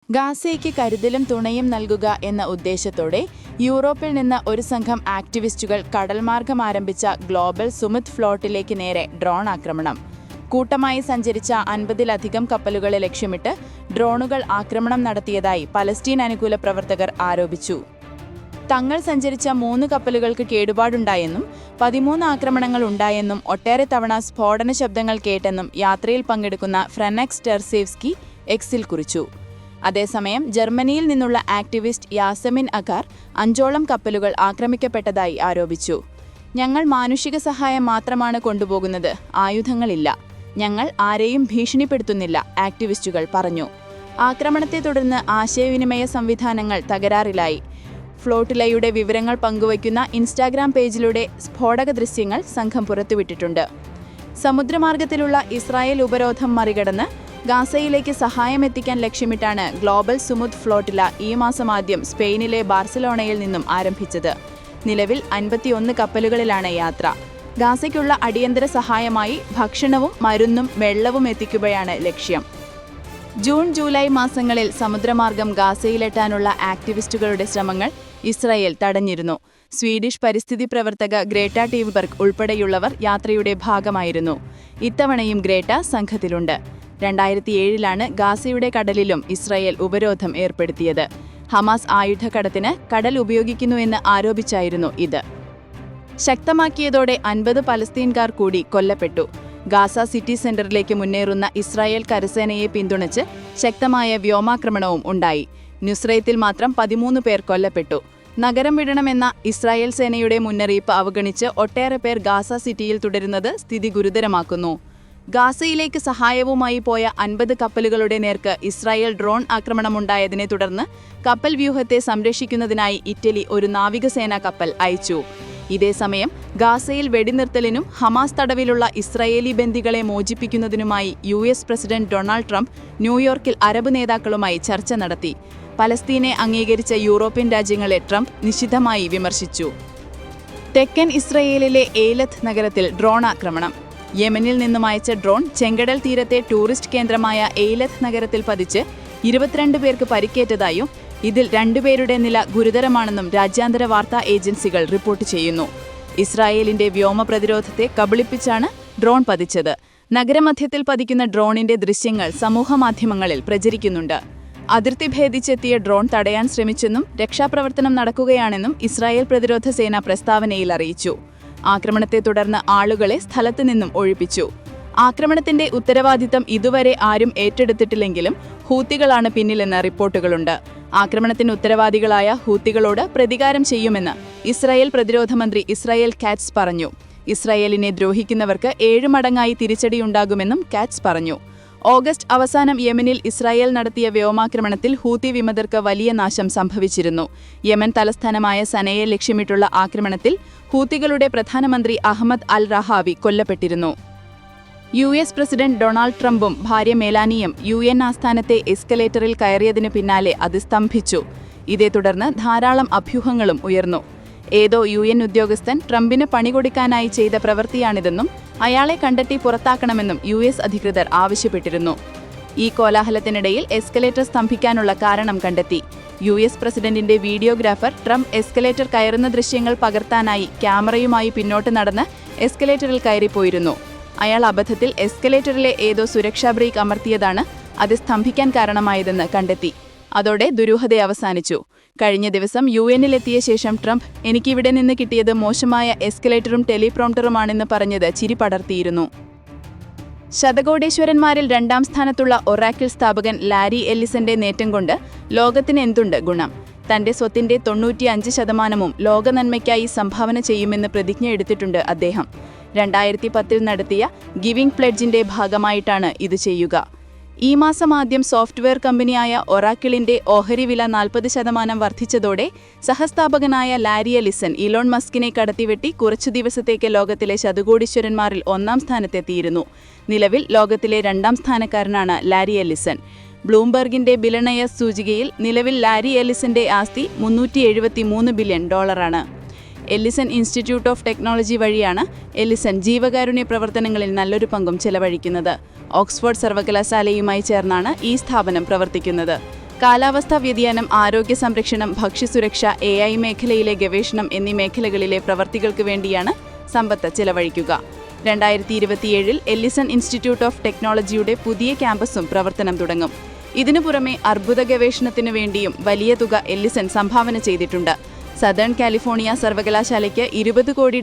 ഗാസയ്ക്ക് കരുതലും തുണയും നൽകുക എന്ന ഉദ്ദേശത്തോടെ യൂറോപ്പിൽ നിന്ന് ഒരു സംഘം ആക്ടിവിസ്റ്റുകൾ കടൽമാർഗം ആരംഭിച്ച ഗ്ലോബൽ സുമുദ് ഫ്ലോട്ടിലേക്ക് നേരെ ഡ്രോൺ ആക്രമണം. കൂട്ടമായി സഞ്ചരിച്ച 50-ലധികം കപ്പലുകളെ ലക്ഷ്യമിട്ട് ഡ്രോണുകൾ ആക്രമണം നടത്തിയതായി പലസ്തീൻ അനുകൂല പ്രവർത്തകർ ആരോപിച്ചു. തങ്ങൾ സഞ്ചരിച്ച 3 കപ്പലുകൾക്ക് കേടുപാടുണ്ടായെന്നും 13 ആക്രമണങ്ങൾ ഉണ്ടായെന്നും ഒട്ടേറെ തവണ സ്ഫോടന ശബ്ദങ്ങൾ കേട്ടെന്നും യാത്രയിൽ പങ്കെടുക്കുന്ന ഫ്രെനക്സ് ടെർസേവ്സ്കി എക്സിൽ കുറിച്ചു. അതേസമയം ജർമ്മനിയിൽ നിന്നുള്ള ആക്ടിവിസ്റ്റ് യാസമിൻ അഗാർ 5ഓളം കപ്പലുകൾ ആക്രമിക്കപ്പെട്ടതായി ആരോപിച്ചു. ഞങ്ങൾ മാനുഷിക സഹായം മാത്രമാണ് കൊണ്ടുപോകുന്നത്, ആയുധങ്ങളില്ല. ഞങ്ങൾ ആരെയും ഭീഷണിപ്പെടുത്തുന്നില്ല, ആക്ടിവിസ്റ്റുകൾ പറഞ്ഞു. ആക്രമണത്തെ തുടർന്ന് ആശയവിനിമയ സംവിധാനങ്ങൾ തകരാറിലായി. ഫ്ലോട്ടിലയുടെ വിവരങ്ങൾ പങ്കുവയ്ക്കുന്ന ഇൻസ്റ്റാഗ്രാം പേജിലൂടെ സ്ഫോടക ദൃശ്യങ്ങൾ സംഘം പുറത്തുവിട്ടിട്ടുണ്ട്. സമുദ്രമാർഗത്തിലുള്ള ഇസ്രായേൽ ഉപരോധം മറികടന്ന് ഗാസയിലേക്ക് സഹായം എത്തിക്കാൻ ലക്ഷ്യമിട്ടാണ് ഗ്ലോബൽ സുമുദ് ഫ്ലോട്ടില ഈ മാസം ആദ്യം സ്പെയിനിലെ ബാർസലോണയിൽ നിന്നും ആരംഭിച്ചത്. നിലവിൽ 51 കപ്പലുകളിലാണ് യാത്ര. ഗാസയ്ക്കുള്ള അടിയന്തര സഹായമായി ഭക്ഷണവും മരുന്നും വെള്ളവും എത്തിക്കുകയാണ് ലക്ഷ്യം. ജൂൺ-ജൂലൈ മാസങ്ങളിൽ സമുദ്രമാർഗം ഗാസയിലെത്താനുള്ള ആക്ടിവിസ്റ്റുകളുടെ ശ്രമങ്ങൾ ഇസ്രായേൽ തടഞ്ഞിരുന്നു. സ്വീഡിഷ് പരിസ്ഥിതി പ്രവർത്തക ഗ്രേറ്റ ടീവ്ബർഗ് ഉൾപ്പെടെയുള്ളവർ യാത്രയുടെ ഭാഗമായിരുന്നു. ഇത്തവണയും ഗ്രേറ്റ സംഘത്തിലുണ്ട്. 2007 ഗാസയുടെ കടലിലും ഇസ്രായേൽ ഉപരോധം ഏർപ്പെടുത്തിയത്. ഹമാസ് ആയുധക്കടത്തിന് കടൽ ഉപയോഗിക്കുന്നുവെന്ന് ആരോപിച്ചായിരുന്നു ഇത്. ശക്തമാക്കിയതോടെ 50 പലസ്തീൻകാർ കൂടി കൊല്ലപ്പെട്ടു. ഗാസ സിറ്റി സെന്ററിലേക്ക് മുന്നേറുന്ന ഇസ്രായേൽ കരസേനയെ പിന്തുണച്ച് ശക്തമായ വ്യോമാക്രമണവും ഉണ്ടായി. നുസ്രൈത്തിൽ മാത്രം 13 പേർ കൊല്ലപ്പെട്ടു. നഗരം വിടണമെന്ന ഇസ്രായേൽ സേനയുടെ മുന്നറിയിപ്പ് അവഗണിച്ച് ഒട്ടേറെ പേർ ഗാസ സിറ്റിയിൽ തുടരുന്നത് സ്ഥിതി ഗുരുതരമാക്കുന്നു. ഗാസയിലേക്ക് സഹായവുമായി പോയ 50 കപ്പലുകളുടെ നേർക്ക് ഇസ്രായേൽ ഡ്രോൺ ആക്രമണമുണ്ടായതിനെ തുടർന്ന് കപ്പൽ വ്യൂഹത്തെ സംരക്ഷിക്കുന്നതിനായി ഇറ്റലി ഒരു നാവികസേനാ കപ്പൽ അയച്ചു. ഇതേസമയം ഗാസയിൽ വെടിനിർത്തലിനും ഹമാസ് തടവിലുള്ള ഇസ്രായേലി ബന്ദികളെ മോചിപ്പിക്കുന്നതിനുമായി US പ്രസിഡന്റ് ഡൊണാൾഡ് ട്രംപ് ന്യൂയോർക്കിൽ അറബ് നേതാക്കളുമായി ചർച്ച നടത്തി. പലസ്തീനെ അംഗീകരിച്ച യൂറോപ്യൻ രാജ്യങ്ങളെ ട്രംപ് നിശിതമായി വിമർശിച്ചു. തെക്കൻ ഇസ്രായേലിലെ എയ്ലത്ത് നഗരത്തിൽ ഡ്രോൺ ആക്രമണം. യെമനിൽ നിന്നും അയച്ച ഡ്രോൺ ചെങ്കടൽ തീരത്തെ ടൂറിസ്റ്റ് കേന്ദ്രമായ എയ്ലത്ത് നഗരത്തിൽ പതിച്ച് 22 പേർക്ക് പരിക്കേറ്റതായും ഇതിൽ 2 പേരുടെ നില ഗുരുതരമാണെന്നും രാജ്യാന്തര വാർത്താ ഏജൻസികൾ റിപ്പോർട്ട് ചെയ്യുന്നു. ഇസ്രായേലിന്റെ വ്യോമ പ്രതിരോധത്തെ കബളിപ്പിച്ചാണ് ഡ്രോൺ പതിച്ചത്. നഗരമധ്യത്തിൽ പതിക്കുന്ന ഡ്രോണിന്റെ ദൃശ്യങ്ങൾ സമൂഹമാധ്യമങ്ങളിൽ പ്രചരിക്കുന്നുണ്ട്. അതിർത്തി ഭേദിച്ചെത്തിയ ഡ്രോൺ തടയാൻ ശ്രമിച്ചെന്നും രക്ഷാപ്രവർത്തനം നടക്കുകയാണെന്നും ഇസ്രായേൽ പ്രതിരോധ സേന പ്രസ്താവനയിൽ അറിയിച്ചു. ആക്രമണത്തെ തുടർന്ന് ആളുകളെ സ്ഥലത്തു നിന്നും ഒഴിപ്പിച്ചു. ആക്രമണത്തിന്റെ ഉത്തരവാദിത്തം ഇതുവരെ ആരും ഏറ്റെടുത്തിട്ടില്ലെങ്കിലും ഹൂത്തികളാണ് പിന്നിലെന്ന് റിപ്പോർട്ടുകളുണ്ട്. ആക്രമണത്തിന് ഉത്തരവാദികളായ ഹൂത്തികളോട് പ്രതികാരം ചെയ്യുമെന്ന് ഇസ്രായേൽ പ്രതിരോധ മന്ത്രി ഇസ്രായേൽ കാറ്റ്സ് പറഞ്ഞു. ഇസ്രായേലിനെ ദ്രോഹിക്കുന്നവർക്ക് 7 മടങ്ങായി തിരിച്ചടിയുണ്ടാകുമെന്നും കാറ്റ്സ് പറഞ്ഞു. ഓഗസ്റ്റ് അവസാനം യെമനിൽ ഇസ്രായേൽ നടത്തിയ വ്യോമാക്രമണത്തിൽ ഹൂത്തി വിമതർക്ക് വലിയ നാശം സംഭവിച്ചിരുന്നു. യമൻ തലസ്ഥാനമായ സനയെ ലക്ഷ്യമിട്ടുള്ള ആക്രമണത്തിൽ ഹൂത്തികളുടെ പ്രധാനമന്ത്രി അഹമ്മദ് അൽ റഹാവി കൊല്ലപ്പെട്ടിരുന്നു. US പ്രസിഡന്റ് ഡൊണാൾഡ് ട്രംപും ഭാര്യ മെലാനിയും UN ആസ്ഥാനത്തെ എസ്കലേറ്ററിൽ കയറിയതിനു പിന്നാലെ അത് സ്തംഭിച്ചു. ഇതേ തുടർന്ന് ധാരാളം അഭ്യൂഹങ്ങളും ഉയർന്നു. ഏതോ UN ഉദ്യോഗസ്ഥൻ ട്രംപിന് പണികൊടുക്കാനായി ചെയ്ത പ്രവൃത്തിയാണിതെന്നും അയാളെ കണ്ടെത്തി പുറത്താക്കണമെന്നും US അധികൃതർ ആവശ്യപ്പെട്ടിരുന്നു. ഈ കോലാഹലത്തിനിടയിൽ എസ്കലേറ്റർ സ്തംഭിക്കാനുള്ള കാരണം കണ്ടെത്തി. US പ്രസിഡന്റിന്റെ വീഡിയോഗ്രാഫർ ട്രംപ് എസ്കലേറ്റർ കയറുന്ന ദൃശ്യങ്ങൾ പകർത്താനായി ക്യാമറയുമായി പിന്നോട്ട് നടന്ന് എസ്കലേറ്ററിൽ കയറിപ്പോയിരുന്നു. അയാൾ അബദ്ധത്തിൽ എസ്കലേറ്ററിലെ ഏതോ സുരക്ഷാ ബ്രേക്ക് അമർത്തിയതാണ് അത് സ്തംഭിക്കാൻ കാരണമായതെന്ന് കണ്ടെത്തി. അതോടെ ദുരൂഹത അവസാനിച്ചു. കഴിഞ്ഞ ദിവസം UN-ലെത്തിയ ശേഷം ട്രംപ് എനിക്കിവിടെ നിന്ന് കിട്ടിയത് മോശമായ എസ്കലേറ്ററും ടെലിപ്രോംപ്റ്ററുമാണെന്ന് പറഞ്ഞത് ചിരി പടർത്തിയിരുന്നു. ശതകോടീശ്വരന്മാരിൽ 2ാം സ്ഥാനത്തുള്ള ഒറാക്കിൾ സ്ഥാപകൻ ലാരി എല്ലിസന്റെ നേട്ടം കൊണ്ട് ലോകത്തിന് എന്തുണ്ട് ഗുണം? തന്റെ സ്വത്തിന്റെ 95% ലോക നന്മയ്ക്കായി സംഭാവന ചെയ്യുമെന്ന് പ്രതിജ്ഞ എടുത്തിട്ടുണ്ട് അദ്ദേഹം. 2010 നടത്തിയ ഗിവിംഗ് പ്ലെഡ്ജിന്റെ ഭാഗമായിട്ടാണ് ഇത് ചെയ്യുക. ഈ മാസം ആദ്യം സോഫ്റ്റ്വെയർ കമ്പനിയായ ഒറാക്കിളിന്റെ ഓഹരി വില 40% വർദ്ധിച്ചതോടെ സഹസ്ഥാപകനായ ലാരി എല്ലിസൺ ഇലോൺ മസ്കിനെ കടത്തിവെട്ടി കുറച്ചു ദിവസത്തേക്ക് ലോകത്തിലെ ശതകോടീശ്വരന്മാരിൽ 1ാം സ്ഥാനത്തെത്തിയിരുന്നു. നിലവിൽ ലോകത്തിലെ 2ാം സ്ഥാനക്കാരനാണ് ലാരി എല്ലിസൺ. ബ്ലൂംബർഗിന്റെ ബില്യണയേഴ്സ് സൂചികയിൽ നിലവിൽ ലാരി എല്ലിസന്റെ ആസ്തി $373 billion. Ellison institute of technology വഴിയാണ് എല്ലിസൺ ജീവകാരുണ്യ പ്രവർത്തനങ്ങളിൽ നല്ലൊരു പങ്കും ചെലവഴിക്കുന്നത്. ഓക്സ്ഫോർഡ് സർവകലാശാലയുമായി ചേർന്നാണ് ഈ സ്ഥാപനം പ്രവർത്തിക്കുന്നത്. കാലാവസ്ഥാ വ്യതിയാനം, ആരോഗ്യ സംരക്ഷണം, ഭക്ഷ്യസുരക്ഷ, AI മേഖലയിലെ ഗവേഷണം എന്നീ മേഖലകളിലെ പ്രവർത്തികൾക്ക് വേണ്ടിയാണ് സമ്പത്ത് ചെലവഴിക്കുക. 2027 എല്ലിസൺ ഇൻസ്റ്റിറ്റ്യൂട്ട് ഓഫ് ടെക്നോളജിയുടെ പുതിയ ക്യാമ്പസും പ്രവർത്തനം തുടങ്ങും. ഇതിനു പുറമെ അർബുദ ഗവേഷണത്തിനു വേണ്ടിയും വലിയ തുക എല്ലിസൺ സംഭാവന ചെയ്തിട്ടുണ്ട്. സദേൺ കാലിഫോർണിയ സർവകലാശാലയ്ക്ക് $20 കോടി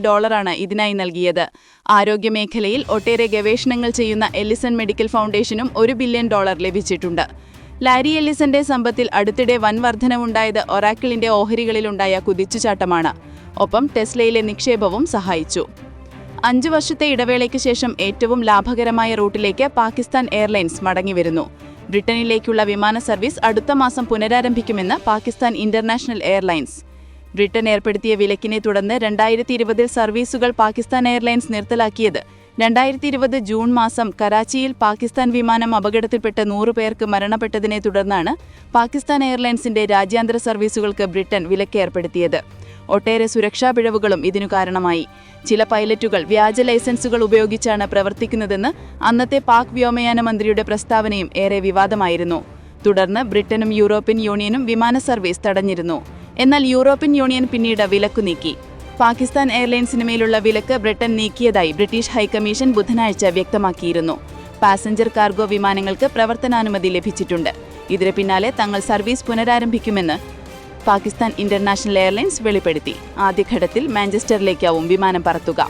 ഇതിനായി നൽകിയത്. ആരോഗ്യമേഖലയിൽ ഒട്ടേറെ ഗവേഷണങ്ങൾ ചെയ്യുന്ന എല്ലിസൺ മെഡിക്കൽ ഫൗണ്ടേഷനും $1 ബില്യൺ ലഭിച്ചിട്ടുണ്ട്. ലാരി എല്ലിസന്റെ സമ്പത്തിൽ അടുത്തിടെ വൻ വർധനവുണ്ടായത് ഒറാക്കിളിന്റെ ഓഹരികളിലുണ്ടായ കുതിച്ചുചാട്ടമാണ്. ഒപ്പം ടെസ്ലയിലെ നിക്ഷേപവും സഹായിച്ചു. 5 വർഷത്തെ ഇടവേളയ്ക്ക് ശേഷം ഏറ്റവും ലാഭകരമായ റൂട്ടിലേക്ക് പാകിസ്ഥാൻ എയർലൈൻസ് മടങ്ങിവരുന്നു. ബ്രിട്ടനിലേക്കുള്ള വിമാന സർവീസ് അടുത്ത മാസം പുനരാരംഭിക്കുമെന്ന് പാകിസ്ഥാൻ ഇന്റർനാഷണൽ എയർലൈൻസ്. ബ്രിട്ടൻ ഏർപ്പെടുത്തിയ വിലക്കിനെ തുടർന്ന് 2020 സർവീസുകൾ പാകിസ്ഥാൻ എയർലൈൻസ് നിർത്തലാക്കിയത്. 2020 ജൂൺ മാസം കറാച്ചിയിൽ പാകിസ്ഥാൻ വിമാനം അപകടത്തിൽപ്പെട്ട് 100 പേർക്ക് മരണപ്പെട്ടതിനെ തുടർന്നാണ് പാകിസ്ഥാൻ എയർലൈൻസിന്റെ രാജ്യാന്തര സർവീസുകൾക്ക് ബ്രിട്ടൻ വിലക്ക് ഏർപ്പെടുത്തിയത്. ഒട്ടേറെ സുരക്ഷാ പിഴവുകളും ഇതിനു കാരണമായി. ചില പൈലറ്റുകൾ വ്യാജ ലൈസൻസുകൾ ഉപയോഗിച്ചാണ് പ്രവർത്തിക്കുന്നതെന്ന് അന്നത്തെ പാക് വ്യോമയാന മന്ത്രിയുടെ പ്രസ്താവനയും ഏറെ വിവാദമായിരുന്നു. തുടർന്ന് ബ്രിട്ടനും യൂറോപ്യൻ യൂണിയനും വിമാന സർവീസ് തടഞ്ഞിരുന്നു. എന്നാൽ യൂറോപ്യൻ യൂണിയൻ പിന്നീട് വിലക്കു നീക്കി. പാകിസ്ഥാൻ എയർലൈൻസിന് മേലുള്ള വിലക്ക് ബ്രിട്ടൻ നീക്കിയതായി ബ്രിട്ടീഷ് ഹൈക്കമ്മീഷൻ ബുധനാഴ്ച വ്യക്തമാക്കിയിരുന്നു. പാസഞ്ചർ കാർഗോ വിമാനങ്ങൾക്ക് പ്രവർത്തനാനുമതി ലഭിച്ചിട്ടുണ്ട്. ഇതിന് പിന്നാലെ തങ്ങൾ സർവീസ് പുനരാരംഭിക്കുമെന്ന് പാകിസ്ഥാൻ ഇന്റർനാഷണൽ എയർലൈൻസ് വെളിപ്പെടുത്തി. ആദ്യഘട്ടത്തിൽ മാഞ്ചസ്റ്ററിലേക്കാവും വിമാനം പറത്തുക.